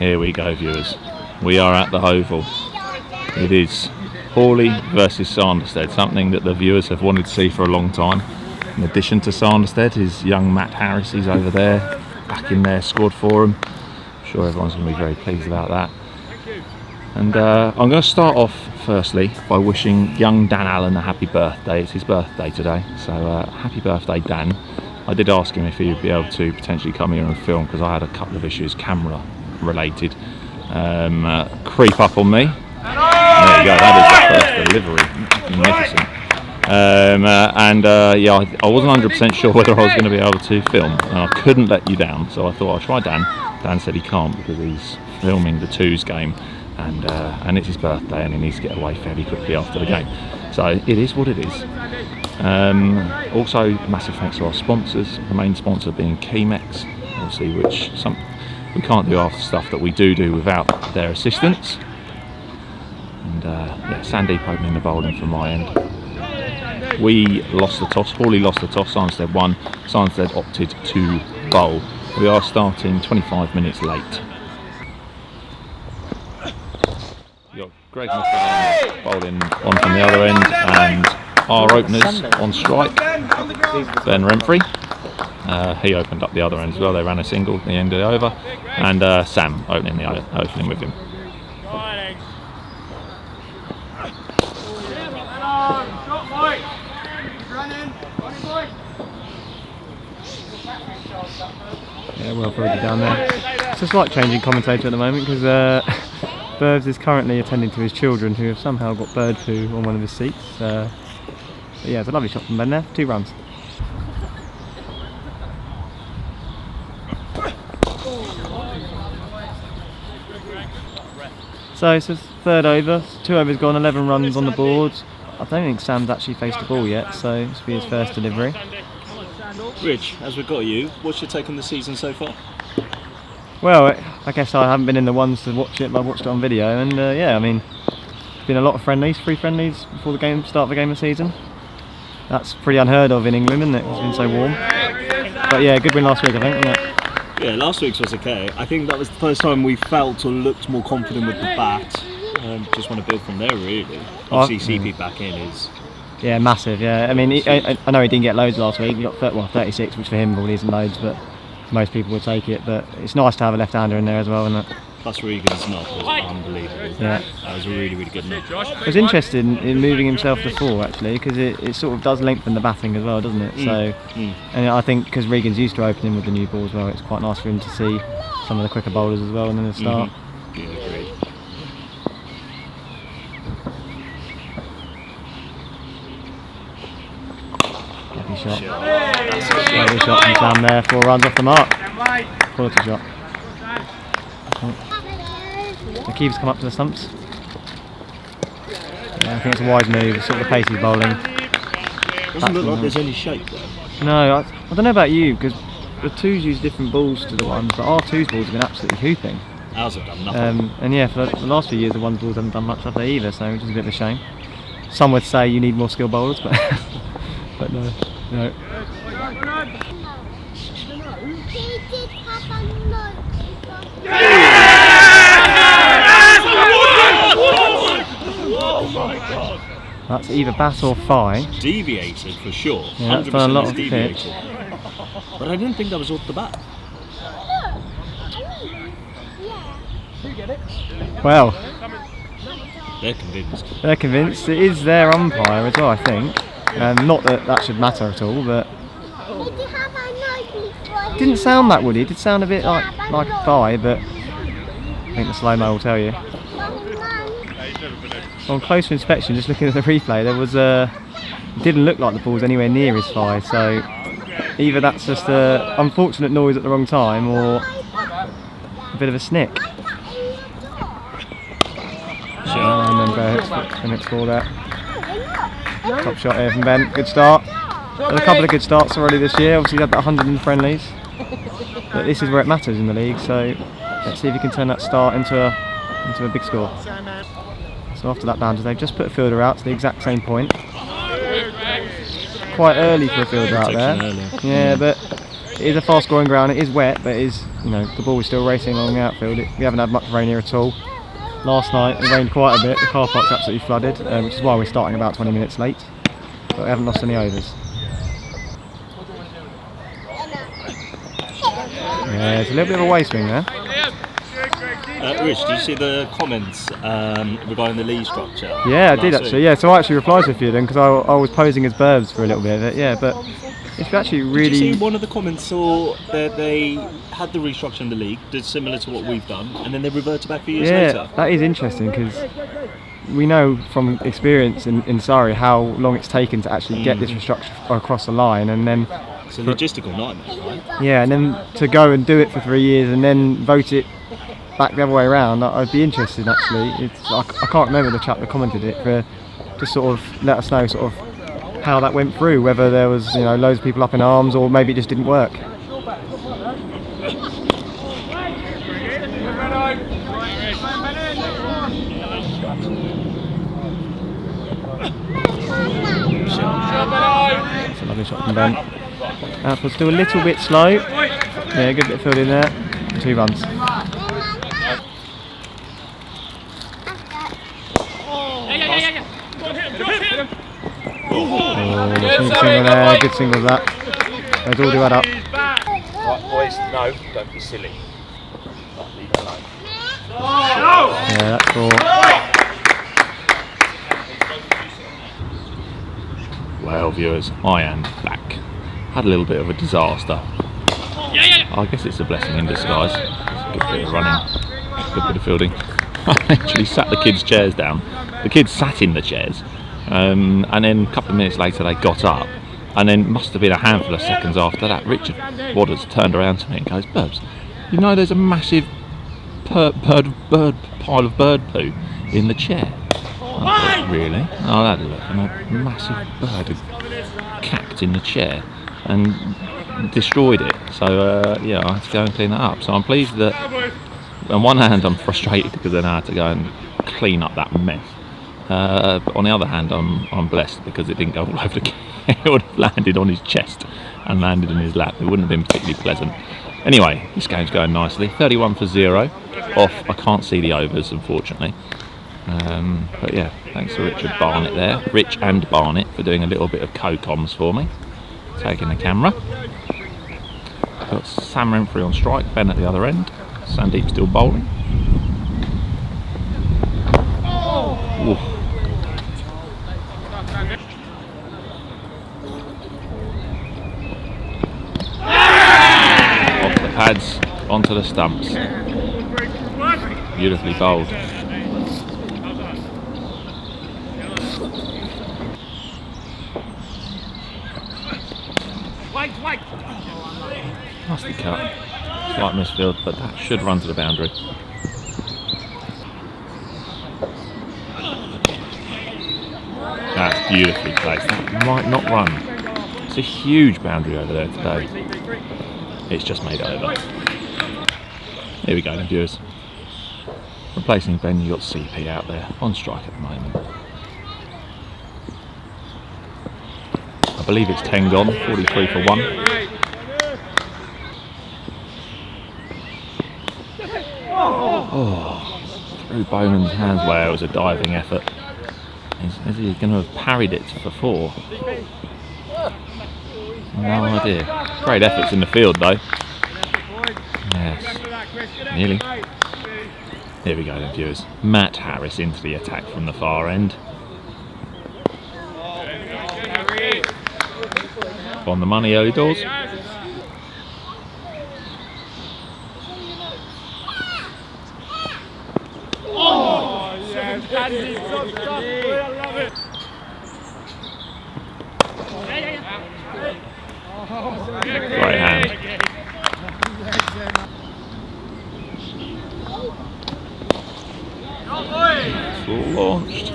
Here we go, viewers. We are at the Oval. It is Horley versus Sanderstead, something that the viewers have wanted to see for a long time. In addition to Sanderstead, is young Matt Harris. He's over there, back in there, scored for him. I'm sure everyone's going to be very pleased about that. And I'm going to start off firstly by wishing young Dan Allen a happy birthday. It's his birthday today, so happy birthday, Dan. I did ask him if he would be able to potentially come here and film, because I had a couple of issues camera related creep up on me. There you go, that is the first delivery, magnificent. Yeah, I wasn't 100% sure whether I was going to be able to film, and I couldn't let you down, so I thought I'll try Dan. Dan said he can't because he's filming the Twos game, and it's his birthday and he needs to get away fairly quickly after the game. So it is what it is. Also, massive thanks to our sponsors, the main sponsor being Chemex, obviously, which we can't do our stuff that we do without their assistance. And yeah, Sandeep opening the bowling from my end. We lost the toss, Horley lost the toss, Sanderstead won. Sanderstead opted to bowl. We are starting 25 minutes late. You've got Greg McCann bowling on from the other end, and our openers on strike, Ben Renfrey. He opened up the other end as well. They ran a single at the end of the over, and Sam opening with him. Yeah, well forwarded down there. It's a slight change in commentator at the moment because Burbs is currently attending to his children who have somehow got bird poo on one of his seats. But yeah, it's a lovely shot from Ben there. 2 runs. So it's his 3rd over, 2 overs gone, 11 runs on the board. I don't think Sam's actually faced the ball yet, so this will be his first delivery. Rich, as we've got you, what's your take on the season so far? Well, I guess I haven't been in the ones to watch it, but I watched it on video, and yeah, I mean, it's been a lot of friendlies, 3 friendlies before the start of the game of the season. That's pretty unheard of in England, isn't it? It's been so warm. But yeah, good win last week, I think, wasn't it? Yeah, last week's was okay. I think that was the first time we felt or looked more confident with the bat. Just want to build from there, really. Obviously, CP back in is... Yeah, massive, yeah. I mean, I know he didn't get loads last week. He got 36, which for him probably isn't loads, but most people would take it. But it's nice to have a left-hander in there as well, isn't it? Plus Regan's knock was unbelievable. Yeah. That was a really, really good knock. I was interested in moving himself to 4, actually, because it sort of does lengthen the batting as well, doesn't it? And I think because Regan's used to opening with the new ball as well, it's quite nice for him to see some of the quicker bowlers as well and then the start. Yeah, agreed. Lovely shot. Lovely shot from Sam there, 4 runs off the mark. Quality shot. The keeper's come up to the stumps. Yeah, I think it's a wide move, sort of the pace he's bowling. Doesn't look like there's any shape there. No, I don't know about you, because the 2s use different balls to the 1s, but our 2s balls have been absolutely hooping. Ours have done nothing. And yeah, for the last few years the 1s balls haven't done much have they either, so which is a bit of a shame. Some would say you need more skilled bowlers, but but no. Oh my god. That's either bat or fie. Deviated for sure. Yeah, that's done a lot of the pitch. But I didn't think that was off the bat. Well, they're convinced. They're convinced. It is their umpire as well, I think. Not that that should matter at all, but it didn't sound that woody. It did sound a bit like a fie, but I think the slow-mo will tell you. On closer inspection, just looking at the replay, there was it didn't look like the ball was anywhere near his thigh, so either that's just an unfortunate noise at the wrong time or a bit of a snick. And it's called out. Top shot here from Ben, good start. Had a couple of good starts already this year, obviously he's had about 100 in the friendlies. But this is where it matters in the league, so let's see if he can turn that start into a big score. So after that boundary, they've just put a fielder out to the exact same point. Quite early for a fielder out there. Yeah, but It is a fast scoring ground, it is wet, but it is, you know, the ball is still racing along the outfield. We haven't had much rain here at all. Last night it rained quite a bit, the car park's absolutely flooded, which is why we're starting about 20 minutes late. But we haven't lost any overs. Yeah, there's a little bit of a way swing there. Rich, did you see the comments regarding the league structure? Yeah, I did actually. Yeah, so I actually replied to a few of them because I was posing as Burbs for a little bit of it. Yeah, but it's actually really. Did you see one of the comments saw that they had the restructure in the league, did similar to what we've done, and then they reverted back a year later? Yeah, that is interesting because we know from experience in Surrey how long it's taken to actually get this restructure across the line, and then. It's a logistical nightmare, right? Yeah, and then to go and do it for 3 years and then vote it back the other way around, I'd be interested actually. I can't remember the chap that commented it, for to sort of let us know sort of how that went through, whether there was, you know, loads of people up in arms or maybe it just didn't work. That's a lovely shot from Ben. Outfield's still a little bit slow. Yeah, good bit of field in there. 2 runs. Oh, good single there, good single that. Those all do add up. Right, boys, no, don't be silly. Right, leave it alone. Yeah, that's 4. Well, viewers, I am back. Had a little bit of a disaster. I guess it's a blessing in disguise. It's a good bit of running, good bit of fielding. I actually sat the kids' chairs down. The kids sat in the chairs, and then a couple of minutes later they got up, and then must have been a handful of seconds after that, Richard Wadders turned around to me and goes, "Burbs, you know there's a massive pile of bird poo in the chair." I thought, really? Oh, that look, and a massive bird had cacked in the chair and destroyed it. So yeah, I had to go and clean that up. So I'm pleased that on one hand I'm frustrated because then I had to go and clean up that mess. But on the other hand, I'm blessed because it didn't go all over the kit. It would have landed on his chest and landed in his lap. It wouldn't have been particularly pleasant. Anyway, this game's going nicely. 31 for 0. Off. I can't see the overs, unfortunately. But yeah, thanks to Richard Barnett there. Rich and Barnett for doing a little bit of co-coms for me. Taking the camera. Got Sam Renfrey on strike, Ben at the other end. Sandeep still bowling. Oof. Off the pads, onto the stumps. Beautifully bowled. Must be cut. Slight misfield, but that should run to the boundary. That's beautifully placed. That might not run. It's a huge boundary over there today. It's just made over. Here we go then, viewers. Replacing Ben, you've got CP out there on strike at the moment. I believe it's 10 gone, 43 for 1. Oh, through Bowman's hands. Wow, it was a diving effort. Is he going to have parried it for 4? No idea. Great efforts in the field though. Yes, nearly. Here we go then, viewers. Matt Harris into the attack from the far end. On the money early doors. Right hand. It's all launched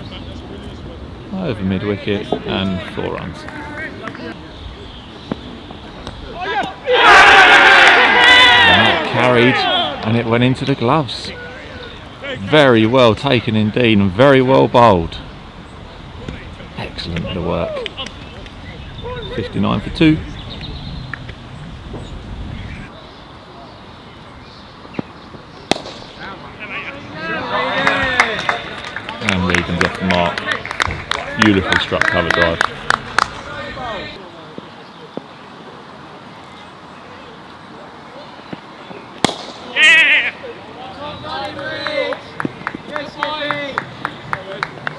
over mid wicket and 4 runs. Carried and it went into the gloves. Very well taken indeed and very well bowled. Excellent bit of work. 59 for 2. and Regan's off the mark. Beautifully struck cover drive.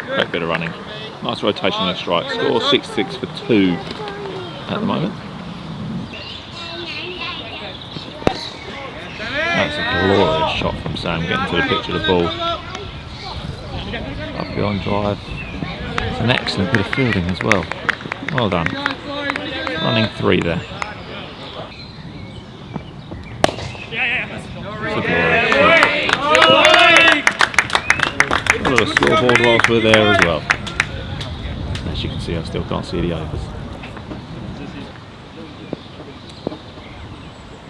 Great bit of running. Nice rotation on the strike. Score 6-6 for 2 at the moment. That's a glorious shot from Sam, getting to the pitch of the ball. Up behind drive. It's an excellent bit of fielding as well. Well done. Running 3 there. It's a glorious shot. A little scoreboard whilst we're there as well. As you can see, I still can't see the overs.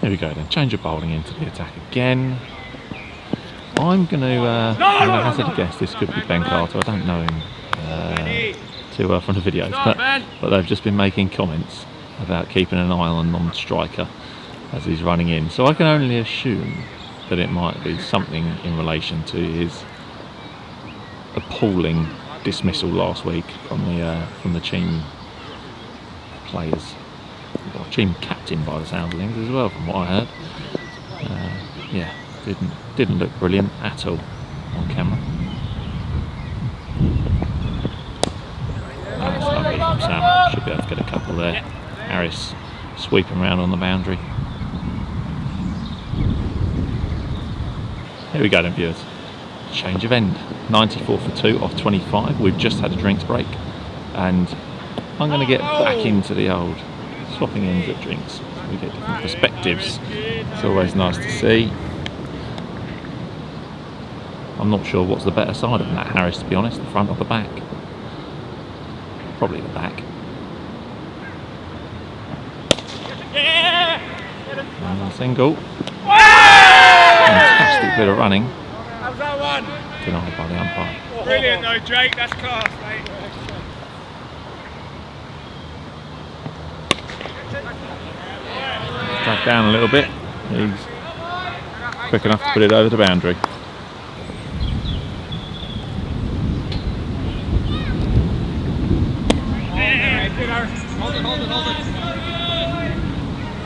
Here we go then, change of bowling into the attack again. I'm going to hazard a guess this could be Ben Carter. I don't know him too well from the videos, but they've just been making comments about keeping an eye on the non-striker as he's running in. So I can only assume that it might be something in relation to his appalling dismissal last week from the team players. Team captain by the sound of things as well, from what I heard. Yeah, didn't look brilliant at all on camera. That's lovely from Sam. Should be able to get a couple there. Harris sweeping around on the boundary. Here we go then, viewers. Change of end. 94 for 2 off 25. We've just had a drinks break, and I'm going to get back into the old swapping ends at drinks, so we get different perspectives. It's always nice to see. I'm not sure what's the better side of Matt Harris, to be honest, the front or the back. Probably the back. And a single. Fantastic bit of running. Denied by the umpire. Brilliant though, Jake, that's class, mate. Dragged down a little bit. He's quick enough to put it over the boundary.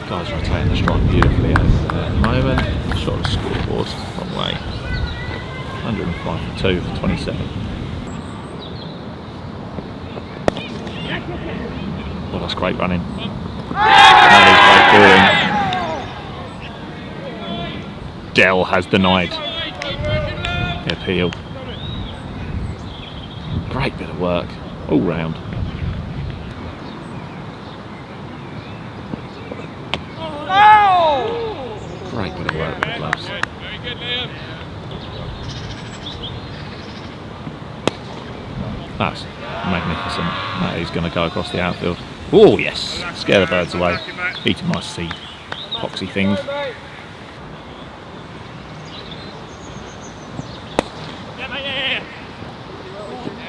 Guys rotating the strike beautifully at the moment. Shot of the scoreboard, wrong way. 105 for 2 for 27. Well, that's great running. That is great bowling. Dell has denied the appeal. Great bit of work all round. Great bit of work with the gloves. That's magnificent. That is going to go across the outfield. Oh yes, scare the birds away. Eating my seed, poxy things.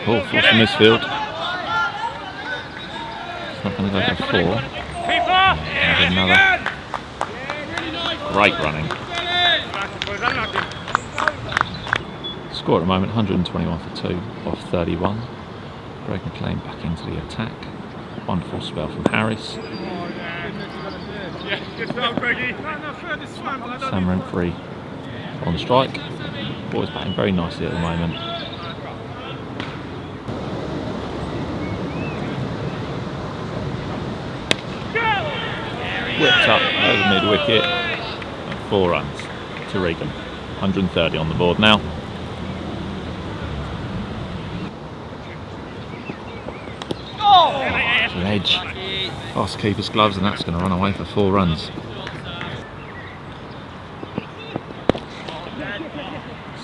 Oh, force from this field. It's not going to go for 4. And another. Great running. Score at the moment 121 for 2 off 31. Greg McLean back into the attack. Wonderful spell from Harris. Sam Renfrey on strike. Boys batting very nicely at the moment. Whipped up over mid wicket. 4 runs to Regan. 130 on the board now. Ledge. Past keeper's gloves, and that's going to run away for 4 runs.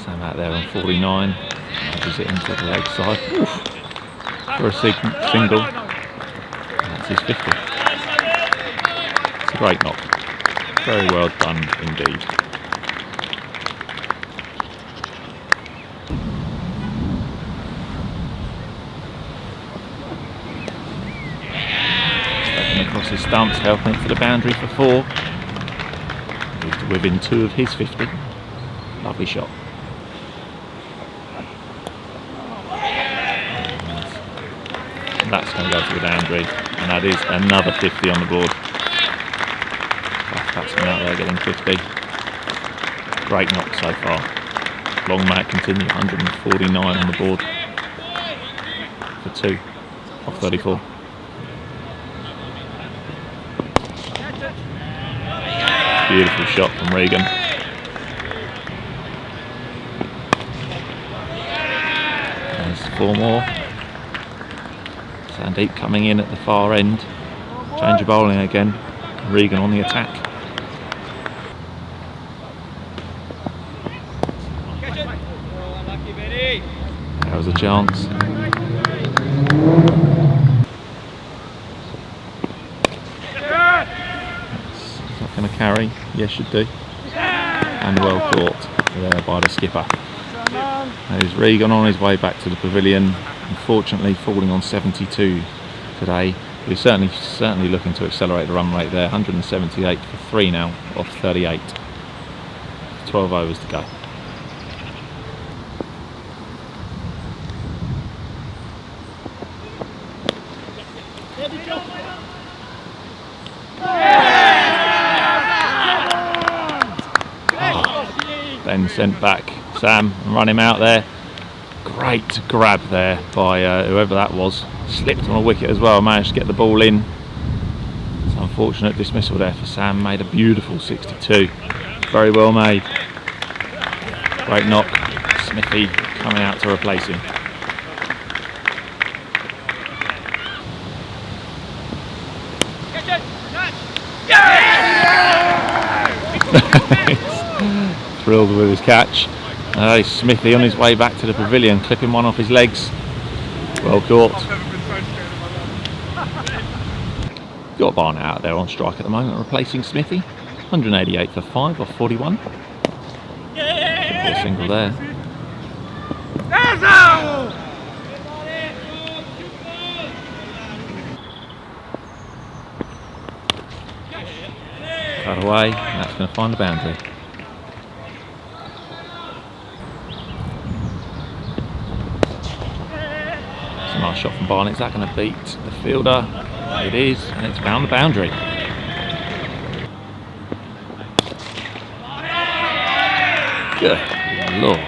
Sam out there on 49. Edges it into the leg side. Oof. For a single. And that's his 50. It's a great knock. Very well done indeed. Across his stumps, helping it to the boundary for 4. He's to within 2 of his 50. Lovely shot. That's going to go to the boundary, and that is another 50 on the board. Batsman out there getting 50. Great knock so far. Long mat continue, 149 on the board for 2 off 34. Beautiful shot from Regan. There's 4 more. Sandeep coming in at the far end. Change of bowling again. Regan on the attack. There was a chance. It's not going to carry. Yes, should do. And well caught there by the skipper. There's Regan on his way back to the pavilion. Unfortunately, falling on 72 today. He's certainly looking to accelerate the run rate there. 178 for 3 now off 38. 12 overs to go. Then sent back Sam and run him out there. Great grab there by whoever that was. Slipped on a wicket as well, managed to get the ball in. It's an unfortunate dismissal there for Sam. Made a beautiful 62. Very well made. Great knock. Smithy coming out to replace him. Thrilled with his catch. Smithy on his way back to the pavilion, clipping one off his legs. Well caught. Got Barnett out there on strike at the moment, replacing Smithy. 188 for 5 off 41. Should be a single there. Cut away, and that's going to find the boundary. Nice shot from Barnett. Is that going to beat the fielder? It is, and it's found the boundary. Good Lord.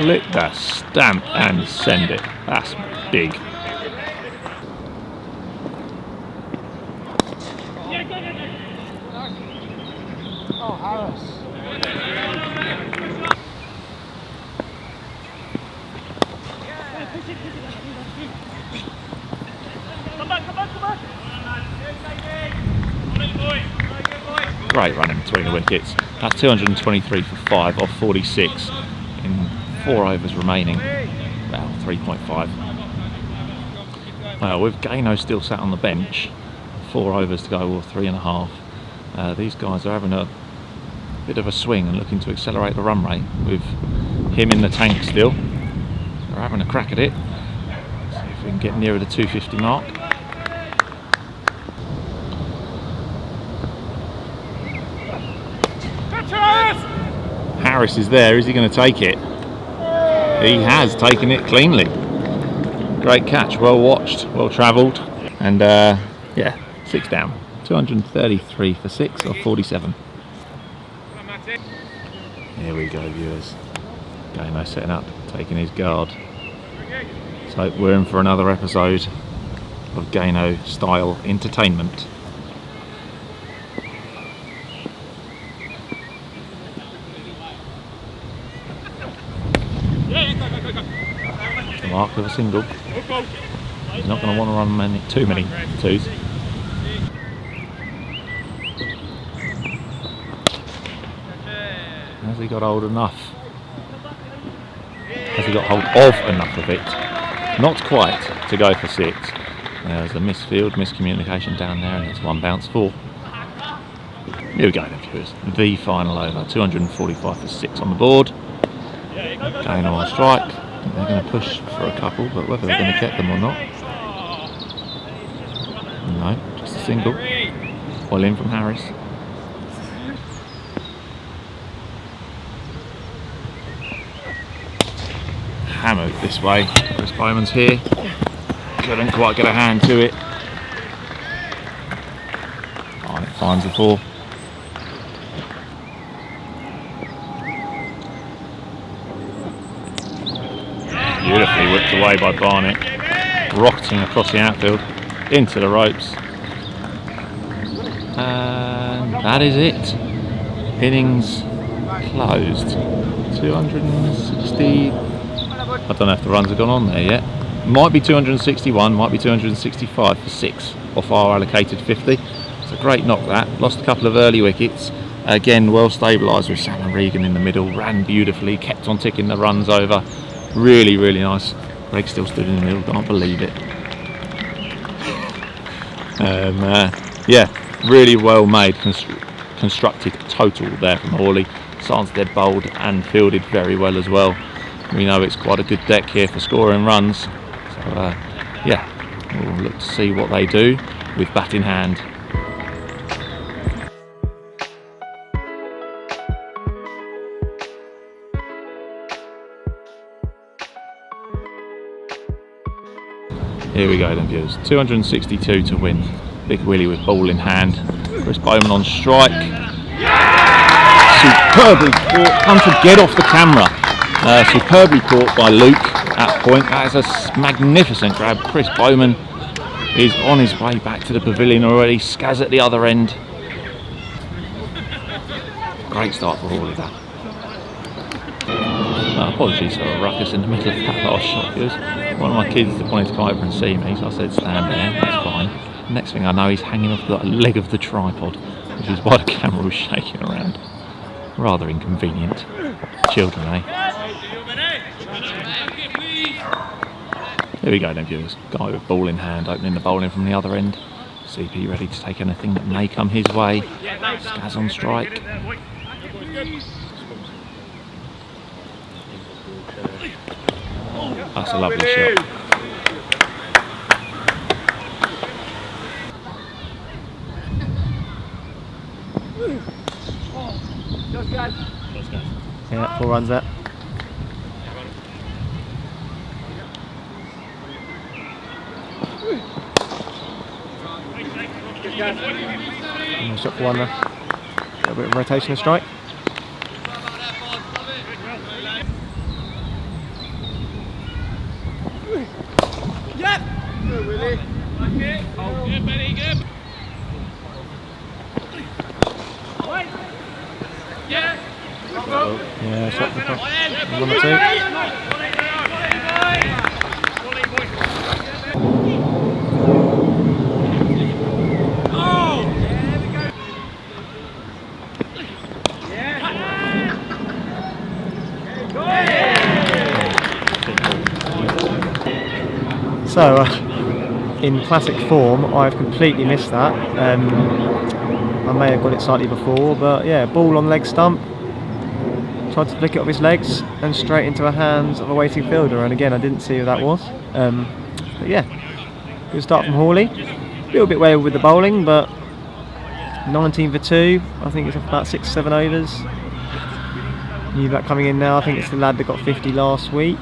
Lick that stamp and send it. That's big. Oh, Harris. Great running between the wickets. That's 223 for 5 off 46 in 4 overs remaining. Well, 3.5. Well, with Gaino still sat on the bench, 4 overs to go, or 3.5. These guys are having a bit of a swing and looking to accelerate the run rate with him in the tank still. They're having a crack at it. See if we can get nearer the 250 mark. Harris is there. Is he going to take it? He has taken it cleanly. Great catch, well watched, well travelled, and yeah, 6 down. 233 for 6 or 47. Here we go, viewers. Gaino setting up, taking his guard. So we're in for another episode of Gaino style entertainment. The mark of a single. He's not going to want to run too many twos. Has he got hold enough? Has he got hold of enough of it? Not quite to go for 6. There's a misfield, miscommunication down there, and it's 1 bounce 4. Here we go then, viewers. The final over. 245 for 6 on the board. Gaino on strike. I think they're going to push for a couple, but whether they're going to get them or not. No, just a single. Well in from Harris. Hammered this way. Chris Bowman's here. Couldn't quite get a hand to it. Barnett finds the ball. Beautifully whipped away by Barnett, rocketing across the outfield into the ropes. And that is it. Innings closed. 260. I don't know if the runs have gone on there yet. Might be 261, might be 265 for 6 off our allocated 50. It's a great knock that. Lost a couple of early wickets. Again, well stabilised with Sam and Regan in the middle. Ran beautifully, kept on ticking the runs over. Really, really nice. Greg still stood in the middle, can't believe it. Yeah, really well made, constructed total there from Horley. Sanderstead bowled and fielded very well as well. We know it's quite a good deck here for scoring runs. So yeah, we'll look to see what they do with bat in hand. Here we go then, viewers. 262 to win. Big Willie with ball in hand. Chris Bowman on strike. Superbly caught. Come to get off the camera. Superbly caught by Luke at point. That is a magnificent grab. Chris Bowman is on his way back to the pavilion already. Skaz at the other end. Great start for Horley that. Apologies for a ruckus in the middle of that last shot, viewers. One of my kids wanted to come over and see me, so I said stand there, that's fine. Next thing I know, he's hanging off the leg of the tripod, which is why the camera was shaking around. Rather inconvenient. Children, eh? Here we go then, viewers. Guy with ball in hand, opening the bowling from the other end. CP ready to take anything that may come his way. Skaz on strike. That's a lovely shot. Yeah, 4 runs there. Shot for 1 there. A little bit of rotation and strike. Yeah, shot for 1 or 2. So, in classic form, I've completely missed that. I may have got it slightly before, but yeah, ball on leg stump. Tried to flick it off his legs and straight into the hands of a waiting fielder, and again I didn't see who that was. But yeah, good start from Horley. A little bit wayward with the bowling, but 19 for 2. I think it's about 6-7 overs. New bat coming in now. I think it's the lad that got 50 last week.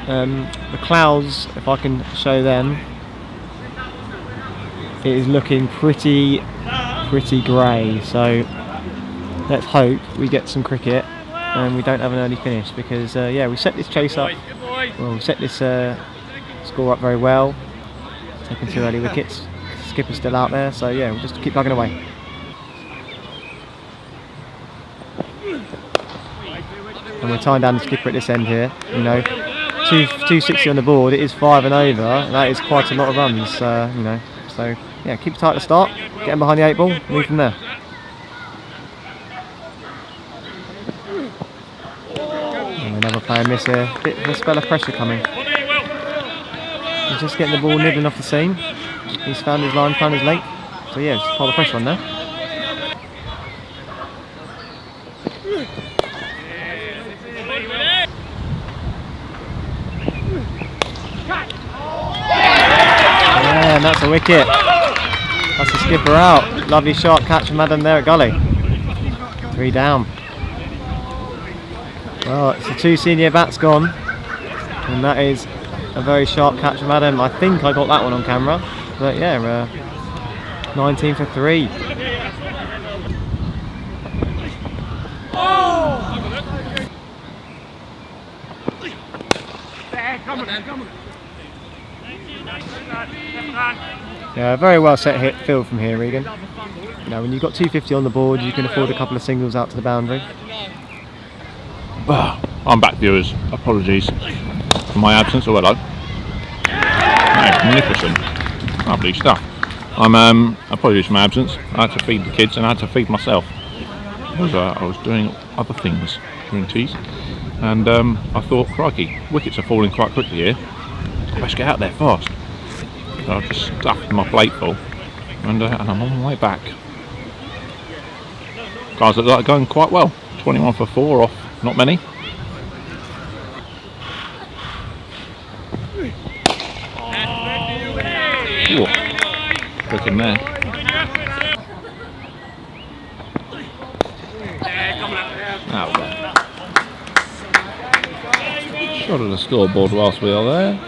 The clouds, if I can show them, it is looking pretty grey. So let's hope we get some cricket and we don't have an early finish, because yeah, we set this chase up. Well, we set this score up very well. Taking 2 early wickets. Skipper's still out there, so yeah, we'll just keep plugging away. And we're tying down the skipper at this end here. You know, 260 on the board. It is 5 and over. That is quite a lot of runs. You know, so yeah, keep tight at the start. Get them behind the 8 ball. Move from there. And another player miss here. Bit of a spell of pressure coming. He's just getting the ball nibbling off the seam. He's found his line, found his length. So yeah, just pile the pressure on there. Yeah, and that's a wicket. That's the skipper out. Lovely shot, catch from Adam there at gully. 3 down. Well, it's the 2 senior bats gone, and that is A very sharp catch from Adam. I think I got that one on camera. But yeah, 19 for 3. Yeah, very well set hit field from here, Regan. Now, when you've got 250 on the board, you can afford a couple of singles out to the boundary. I'm back, viewers. Apologies for my absence. Oh, hello. Magnificent. Lovely stuff. Apologies for my absence. I had to feed the kids and I had to feed myself. I was doing other things during teas. And I thought, crikey, wickets are falling quite quickly here. Let's get out there fast. So I've just stuffed my plate full. And I'm on my way back. Guys look like going quite well. 21 for 4 off not many. Ooh, quick in there. Out there. Shot at the scoreboard whilst we are there.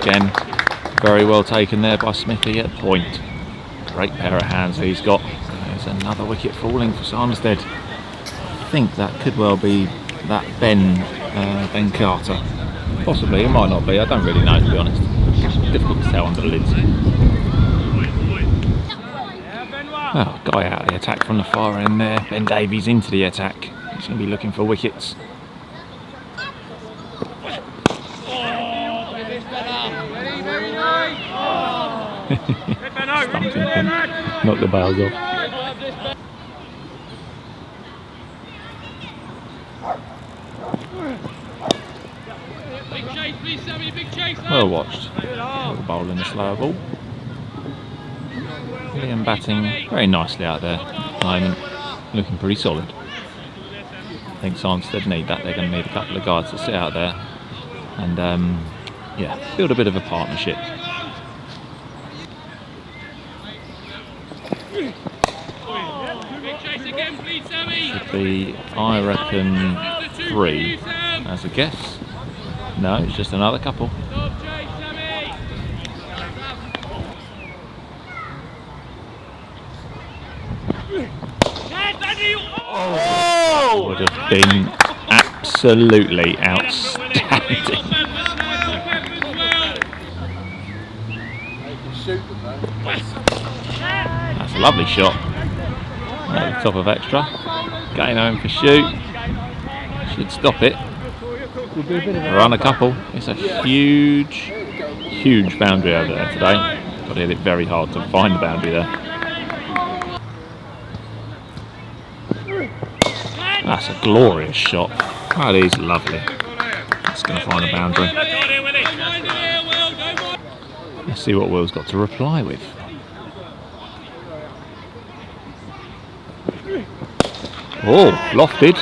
Again, very well taken there by Smithy at point. Great pair of hands he's got. There's another wicket falling for Sanderstead. I think that could well be that Ben Carter. Possibly, it might not be. I don't really know, to be honest. Difficult to tell under the lids. Oh, guy out of the attack from the far end there. Ben Davies into the attack. He's going to be looking for wickets. Knock the bails off. Well watched. Bowling a slower ball. Liam batting very nicely out there at the moment. Looking pretty solid. I think Sanderstead need that. They're going to need a couple of guys to sit out there and yeah, build a bit of a partnership. Should be, I reckon, 3 as a guess. No, it's just another couple. Oh! Would have been absolutely outstanding. That's a lovely shot. At the top of extra. Going home for shoot. Should stop it. Run a couple. It's a huge boundary over there today. Got to hit it very hard to find the boundary there. That's a glorious shot. That is lovely. It's going to find a boundary. Let's see what Will's got to reply with. Oh, lofted.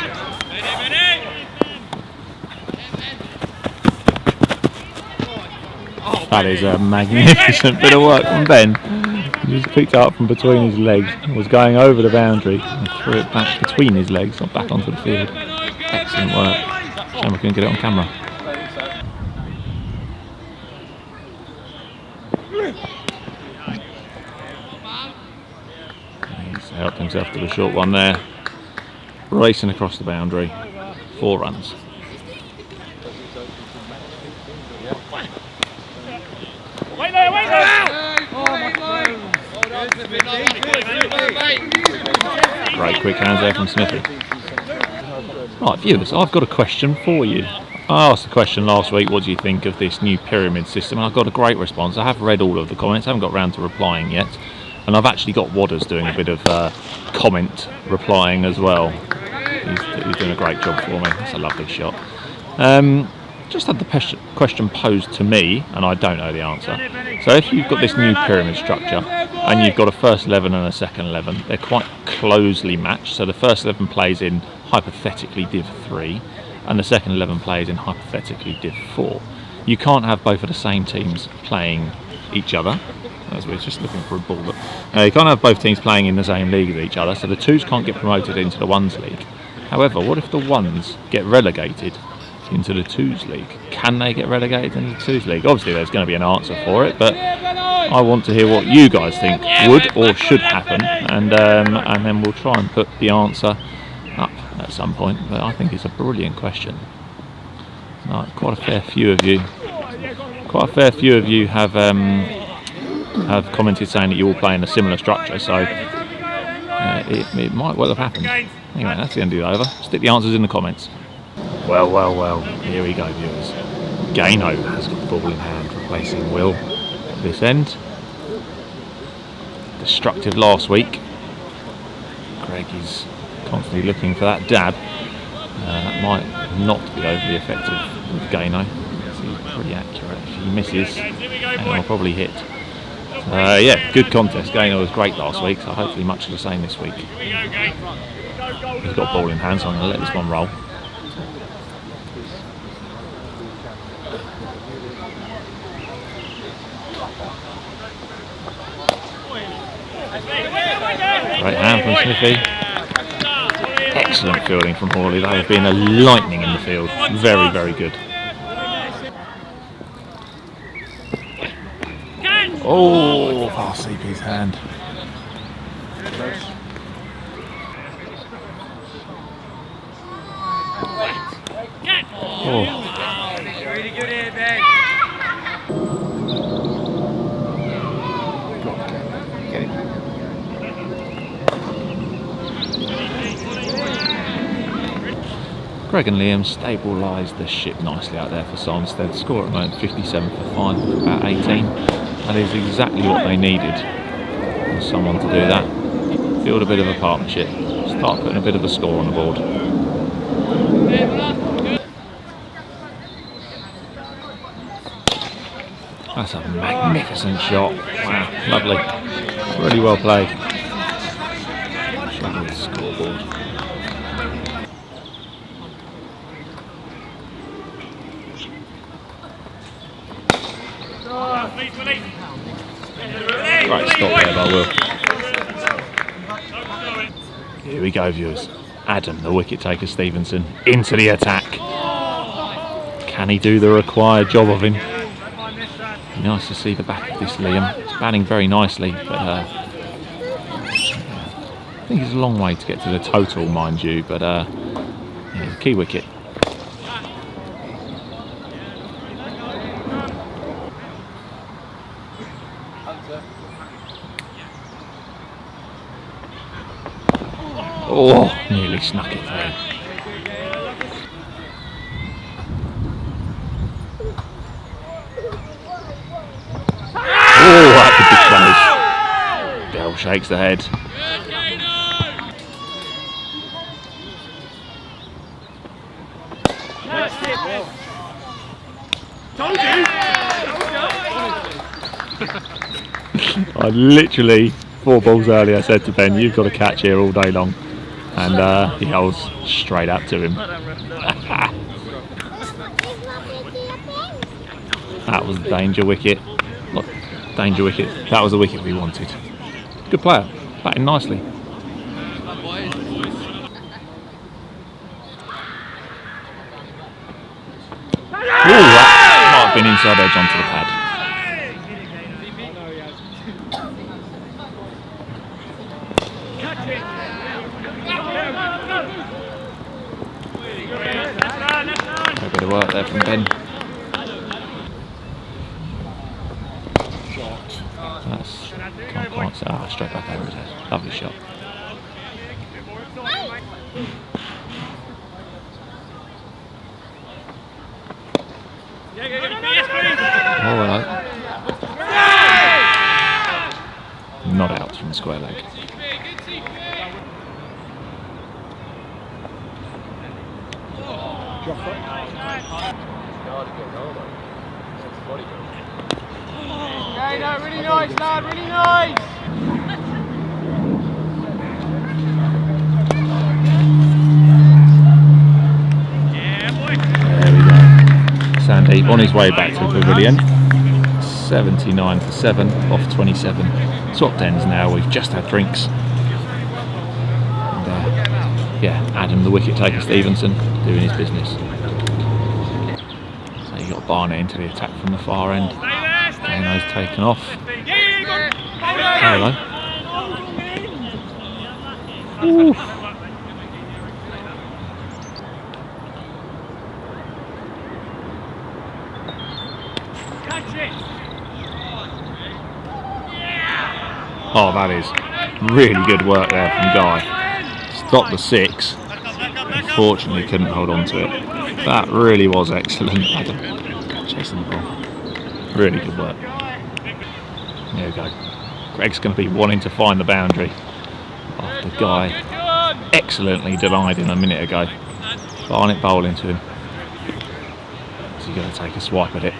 That is a magnificent bit of work from Ben. He just picked it up from between his legs, was going over the boundary and threw it back between his legs, not back onto the field. Excellent work. Shame we couldn't get it on camera. He's helped himself to the short one there. Racing across the boundary. 4 runs. Wait there, wait there! Great quick hands there from Smithy. Right, viewers, I've got a question for you. I asked the question last week, what do you think of this new pyramid system? And I've got a great response. I have read all of the comments, I haven't got round to replying yet. And I've actually got Wadders doing a bit of comment replying as well. He's doing a great job for me. That's a lovely shot. Just had the question posed to me, and I don't know the answer. So if you've got this new pyramid structure, and you've got a first 11 and a second 11, they're quite closely matched. So the first 11 plays in hypothetically Div 3, and the second 11 plays in hypothetically Div 4. You can't have both of the same teams playing each other. as we're just looking for a ball. You can't have both teams playing in the same league as each other, so the twos can't get promoted into the ones league. However, what if the ones get relegated into the twos league? Can they get relegated into the twos league? Obviously there's going to be an answer for it, but I want to hear what you guys think would or should happen, and then we'll try and put the answer up at some point. But I think it's a brilliant question. Quite a fair few of you have commented saying that you all play in a similar structure, so it might well have happened. Anyway, that's the end of the over. Stick the answers in the comments. Well, here we go, viewers. Gaino has got the ball in hand, replacing Will at this end. Destructive last week. Greg is constantly looking for that dab. That might not be overly effective with Gaino. He's pretty accurate. If he misses, he'll probably hit. Yeah, good contest. Gaino was great last week, so hopefully much the same this week. He's got a ball in hand, so I'm going to let this one roll. Great hand from Smithy. Excellent fielding from Horley. They have been a lightning in the field. Very, very good. Oh, past CP's hand. Oh. Greg and Liam stabilised the ship nicely out there for Sanderstead. Score at the moment 57 for 5 with about 18. That is exactly what they needed. For someone to do that. Build a bit of a partnership. Start putting a bit of a score on the board. That's a magnificent shot. Wow, lovely. Really well played. Checking the scoreboard. Great stop there by Will. Here we go, viewers. Adam, the wicket taker Stevenson, into the attack. Can he do the required job of him? Nice to see the back of this Liam. It's batting very nicely, but I think it's a long way to get to the total, mind you, but yeah, key wicket. Oh, nearly snuck it through. Oh, that could be close. Bell shakes the head. I literally, 4 balls earlier, said to Ben, you've got to catch here all day long. And he holds straight up to him. That was a danger wicket. Look, danger wicket. That was the wicket we wanted. Good player, batting nicely. Ooh, that might have been inside edge onto the pad. A bit of work there from Ben. That's can't quite say. Ah, straight back over his head. Lovely shot. All right. Not out from the square leg. Okay, no, really nice, lad, really nice. There we go. Sandy on his way back to the pavilion. 79 for 7 off 27. Swapped ends now. We've just had drinks. And yeah, Adam the wicket taker Stevenson doing his business. So you got Barnett into the attack from the far end. Gano's taken off. Hello. Ooh. Oh, that is really good work there from Guy. Stopped the 6. Unfortunately, couldn't hold on to it. That really was excellent, Adam. Chasing the ball. Really good work. There we go. Greg's going to be wanting to find the boundary after Guy excellently denied him a minute ago. Barnett bowling to him. So he's going to take a swipe at it.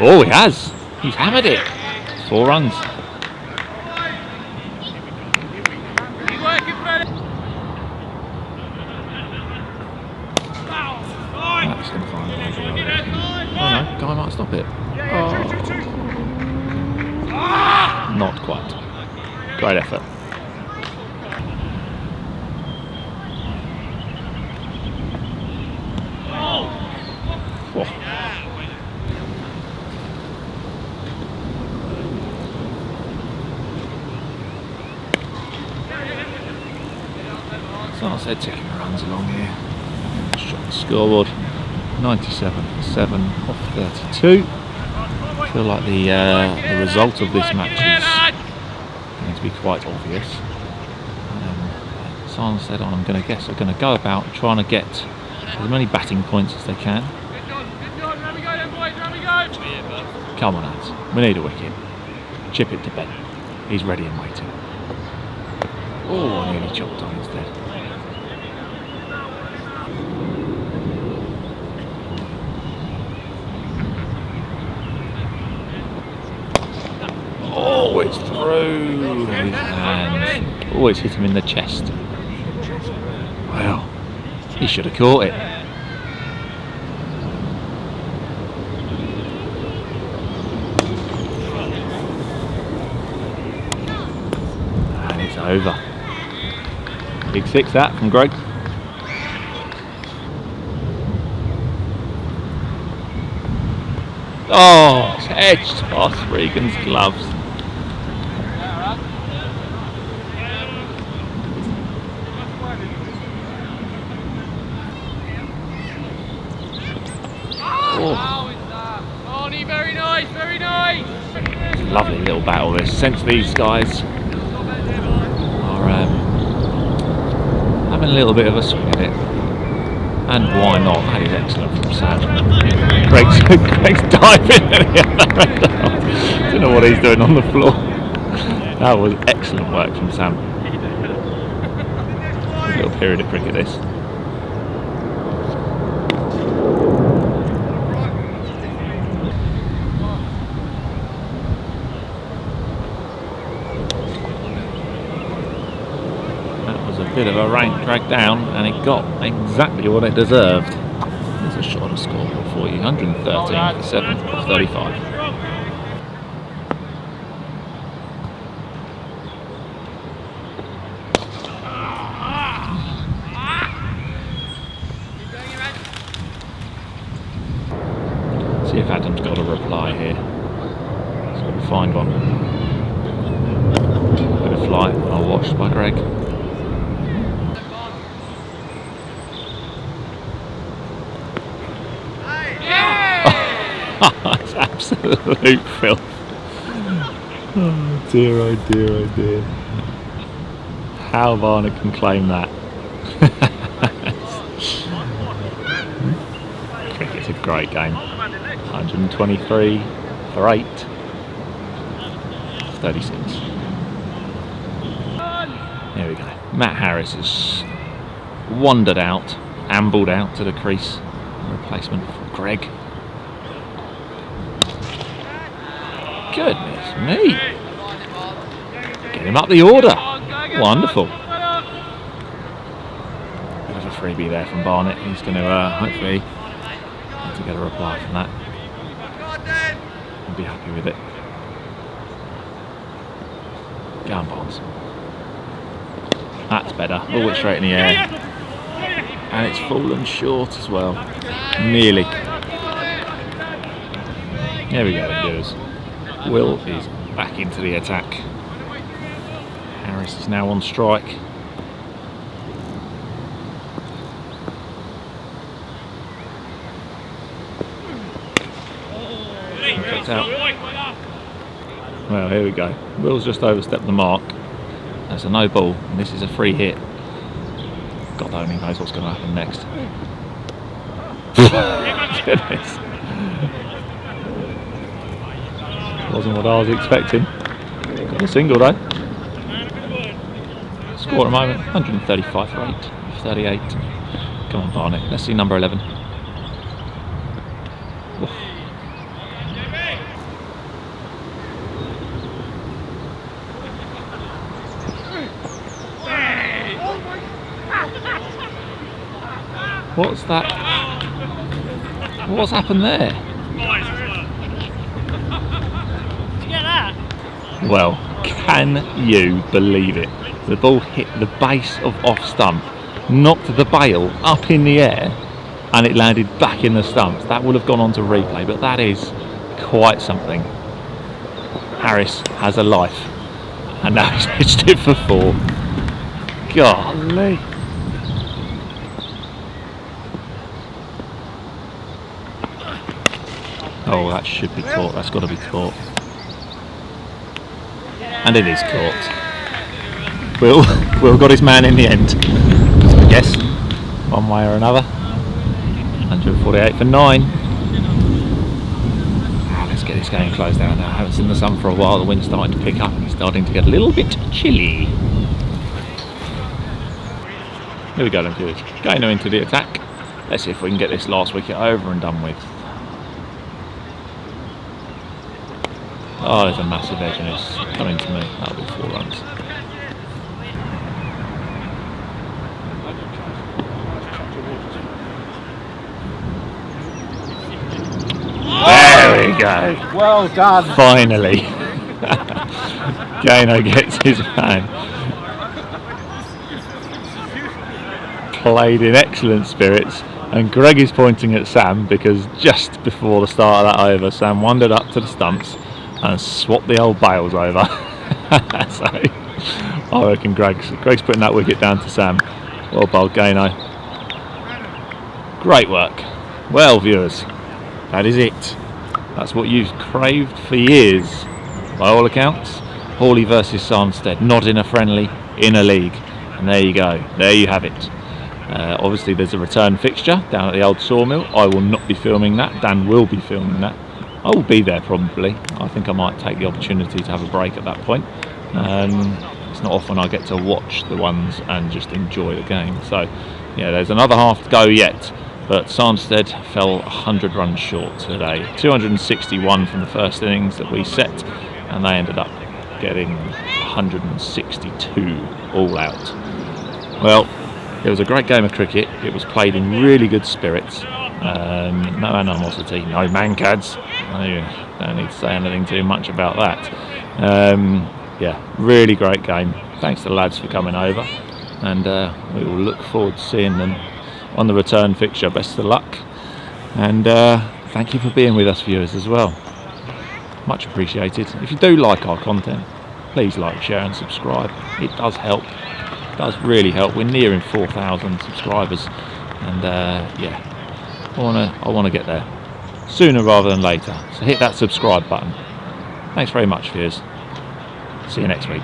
Oh, he has! He's hammered it! 4 runs. That's going to find the boundary. Oh no, Guy might stop it. Oh. Not quite. Great effort. Whoa. Sanderstead taking the runs along here. Shot the scoreboard. 97 for 7 off 32. I feel like the result of this match is going to be quite obvious. Sanderstead, I'm going to guess, are going to go about trying to get as many batting points as they can. Come on, lads. We need a wicket. Chip it to Ben. He's ready and waiting. Oh, nearly chopped on instead. Oh, it's through his hands. Always hit him in the chest. Well, he should have caught it. And it's over. Big 6 that from Greg. Oh, it's edged past Regan's gloves. Oh. Very nice, very nice. Lovely little battle this. Since these guys are having a little bit of a swing at it. And why not? That is excellent from Sam. Greg's diving at the other end. Don't know what he's doing on the floor. That was excellent work from Sam. A little period of cricket this. Bit of a rank drag down, and it got exactly what it deserved. There's a shot of scoreboard for you. 113 for 7 of 35. See if Adam's got a reply here. He's got to find one. Bit of flight, well watched by Greg. It's absolute filth. Oh dear, oh dear, oh dear. How Barnett can claim that. Cricket's a great game. 123 for 8. 36. There we go. Matt Harris has wandered out, ambled out to the crease. Replacement for Greg. Goodness me. Get him up the order. Wonderful. Bit of a freebie there from Barnett. He's going to hopefully have to get a reply from that. be happy with it. Go on, Bonds. That's better. Ball went straight in the air. And it's fallen short as well. Nearly. There we go, viewers. Will is back into the attack. Harris is now on strike. Out. Well, here we go. Will's just overstepped the mark. That's a no ball, and this is a free hit. God only knows what's going to happen next. Goodness. Wasn't what I was expecting. Got a single though. Score at the moment 135 for 8, 38. Come on, Barnett. Let's see number 11. Oof. What's that? What's happened there? Well, can you believe it? The ball hit the base of off stump, knocked the bail up in the air, and it landed back in the stumps. That would have gone on to replay, but that is quite something. Harris has a life, and now he's pitched it for 4. Golly. Oh, that should be caught. That's got to be caught. And it is caught. Will got his man in the end, I guess, one way or another. 148 for 9. Let's get this game closed down now. I haven't seen the sun for a while. The wind's starting to pick up and it's starting to get a little bit chilly. Here we go then, viewers. Gainer into the attack. Let's see if we can get this last wicket over and done with. Oh, there's a massive edge and it's coming to me. That'll be 4 runs. There we go. Well done. Finally. Gainer gets his man. Played in excellent spirits. And Greg is pointing at Sam because just before the start of that over, Sam wandered up to the stumps and swapped the old bails over. So I reckon Greg's putting that wicket down to Sam. Well bowled, Gaino. Great work. Well, viewers, that is it. That's what you've craved for years, by all accounts. Horley versus Sanderstead, not in a friendly, in a league. And there you go. There you have it. Obviously, there's a return fixture down at the old sawmill. I will not be filming that. Dan will be filming that. I will be there probably. I think I might take the opportunity to have a break at that point. It's not often I get to watch the ones and just enjoy the game. So yeah, there's another half to go yet, but Sanderstead fell 100 runs short today. 261 from the first innings that we set, and they ended up getting 162 all out. Well, it was a great game of cricket. It was played in really good spirits. No animosity, no mancads. I don't need to say anything too much about that. Yeah, really great game. Thanks to the lads for coming over, and we will look forward to seeing them on the return fixture. Best of luck, and thank you for being with us, viewers, as well. Much appreciated. If you do like our content, please like, share and subscribe. It does help. It does really help. We're nearing 4,000 subscribers, and yeah, I want to get there sooner rather than later. So hit that subscribe button. Thanks very much, viewers. See you next week.